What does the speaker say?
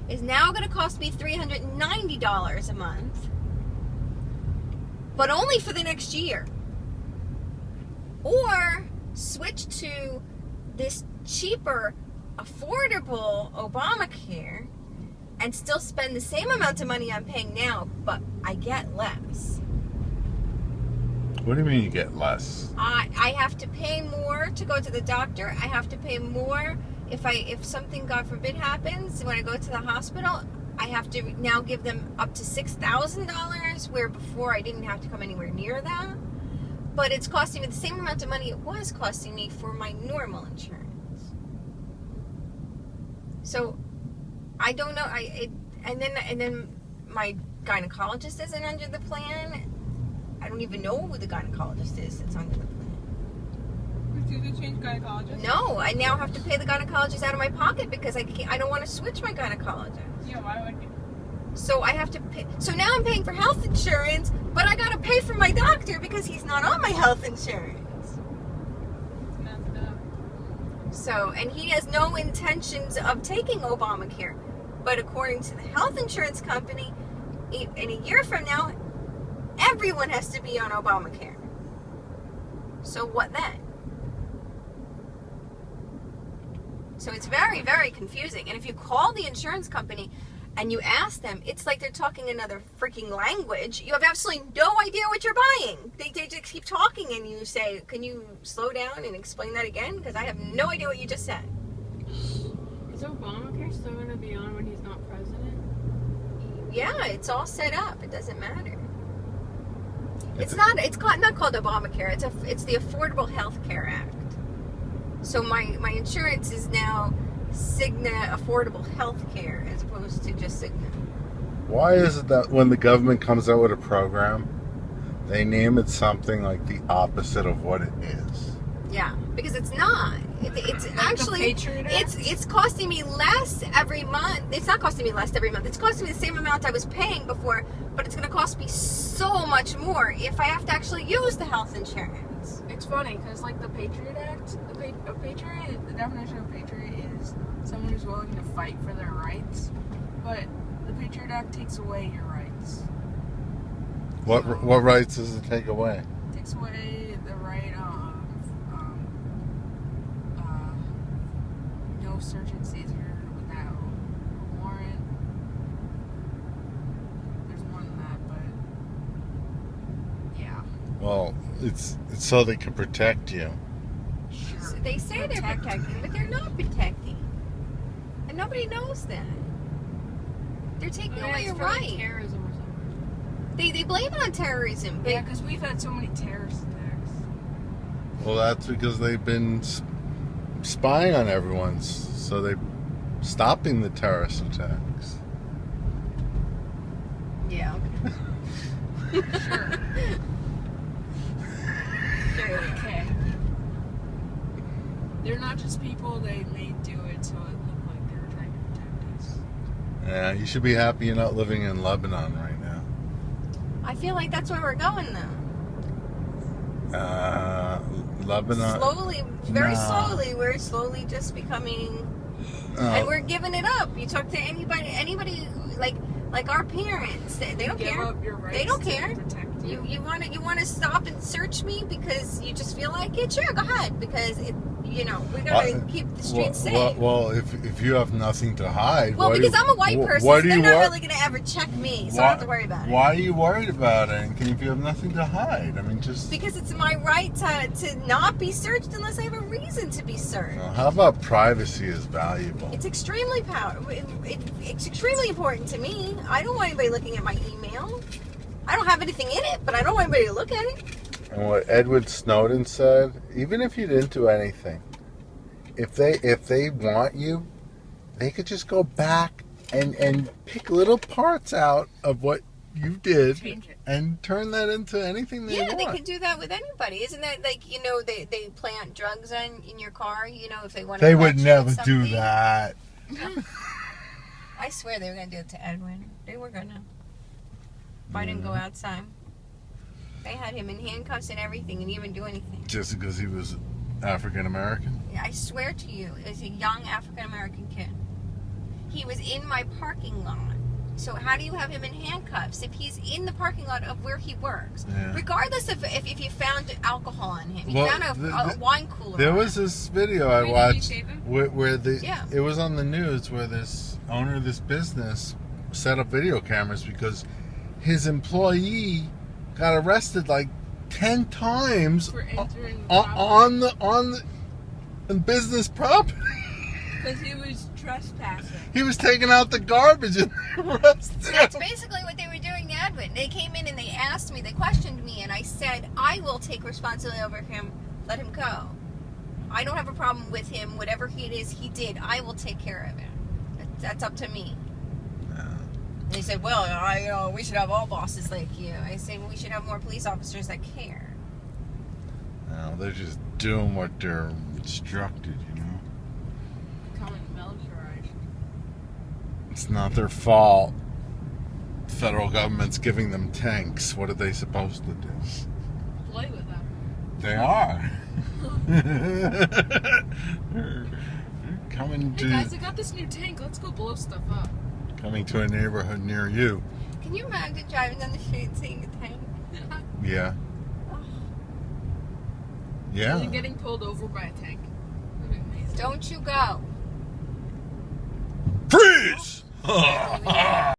is now going to cost me $390 a month, but only for the next year. Or switch to this cheaper, affordable Obamacare and still spend the same amount of money I'm paying now, but I get less. What do you mean you get less? I have to pay more to go to the doctor. I have to pay more if something, God forbid, happens when I go to the hospital. I have to now give them up to $6,000, where before I didn't have to come anywhere near that. But it's costing me the same amount of money it was costing me for my normal insurance. So I don't know. And then my gynecologist isn't under the plan. I don't even know who the gynecologist is that's under the plan. Did you change gynecologist? No, I now have to pay the gynecologist out of my pocket because I don't want to switch my gynecologist. Yeah, why would you? So I have to pay. So now I'm paying for health insurance, but I got to pay for my doctor because he's not on my health insurance. So, and he has no intentions of taking Obamacare. But according to the health insurance company, in a year from now, everyone has to be on Obamacare. So what then? So it's very, very confusing. And if you call the insurance company and you ask them, it's like they're talking another freaking language. You have absolutely no idea what you're buying. They just keep talking and you say, can you slow down and explain that again? Because I have no idea what you just said. Is Obamacare still going to be on when he's not president? Yeah, it's all set up. It doesn't matter. It's not called Obamacare. It's the Affordable Health Care Act. So my insurance is now Cigna Affordable Health Care as opposed to just Cigna. Why is it that when the government comes out with a program, they name it something like the opposite of what it is? Yeah, because it's not. It's like actually it's costing me less every month. It's not costing me less every month. It's costing me the same amount I was paying before, but it's going to cost me so much more if I have to actually use the health insurance. It's funny because, like, the Patriot Act, the definition of patriot is someone who's willing to fight for their rights. But the Patriot Act takes away your rights. What rights does it take away? It takes away the right of no search and seizure without a warrant. There's more than that, but yeah. Well, it's so they can protect you. Sure. So they say they're protecting, but they're not protecting. And nobody knows that. They're taking away your right. Terrorism or something. They blame it on terrorism. But Yeah, because we've had so many terrorist attacks. Well, that's because they've been spying on everyone, so they're stopping the terrorist attacks. yeah. Sure. Sure. Okay. They're not just people, they may do it so it looked like they were trying to protect us. Yeah, you should be happy you're not living in Lebanon right now. I feel like that's where we're going though. Lebanon. Slowly, very Nah. slowly, we're slowly just becoming, and we're giving it up. You talk to anybody like our parents, they don't Give care. up your rights They don't to care. protect you. You want to stop and search me because you just feel like it? Sure, go ahead. Because we gotta keep the streets safe. Well, if you have nothing to hide, Well, why because do you- I'm a white wh- person, why so do they're you not wor- really gonna ever check me, so I don't have to worry about it. Why are you worried about it? And if you have nothing to hide, I mean, just. Because it's my right to not be searched unless I have a reason to be searched. How about privacy is valuable? It's extremely it's extremely important to me. I don't want anybody looking at my email. I don't have anything in it, but I don't want anybody to look at it. And what Edward Snowden said, even if you didn't do anything, if they want you, they could just go back and pick little parts out of what you did Change it. and turn that into anything they Yeah, want. they can do that with anybody. Isn't that like, they plant drugs in your car, if they want to. They would never do that. I swear they were going to do it to Edwin. They were going to. If I didn't go outside. They had him in handcuffs and everything, and he didn't do anything. Just because he was African American. I swear to you, as a young African American kid, He was in my parking lot. So how do you have him in handcuffs if he's in the parking lot of where he works? Yeah. Regardless of if you found alcohol on him. You Well, found a wine cooler There on was him. this video I Wait, did you watched save him? where the Yeah. it was on the news where this owner of this business set up video cameras because his employee got arrested like 10 times For entering on the business property. because he was trespassing. He was taking out the garbage and arrested That's him. basically what they were doing to Edwin. They came in and they asked me, they questioned me, and I said, I will take responsibility over him, let him go. I don't have a problem with him. Whatever it is he did, I will take care of it. That's up to me. And he said, well, we should have all bosses like you. I say, well, we should have more police officers that care. No, they're just doing what they're instructed, you know. Becoming militarized. It's not their fault. The federal government's giving them tanks. What are they supposed to do? Play with them. They are. They're coming Hey guys, to I got this new tank. Let's go blow stuff up. a neighborhood near you. Can you imagine driving down the street and seeing a tank? Yeah. Yeah. And getting pulled over by a tank. That'd be amazing. Don't you go. Freeze!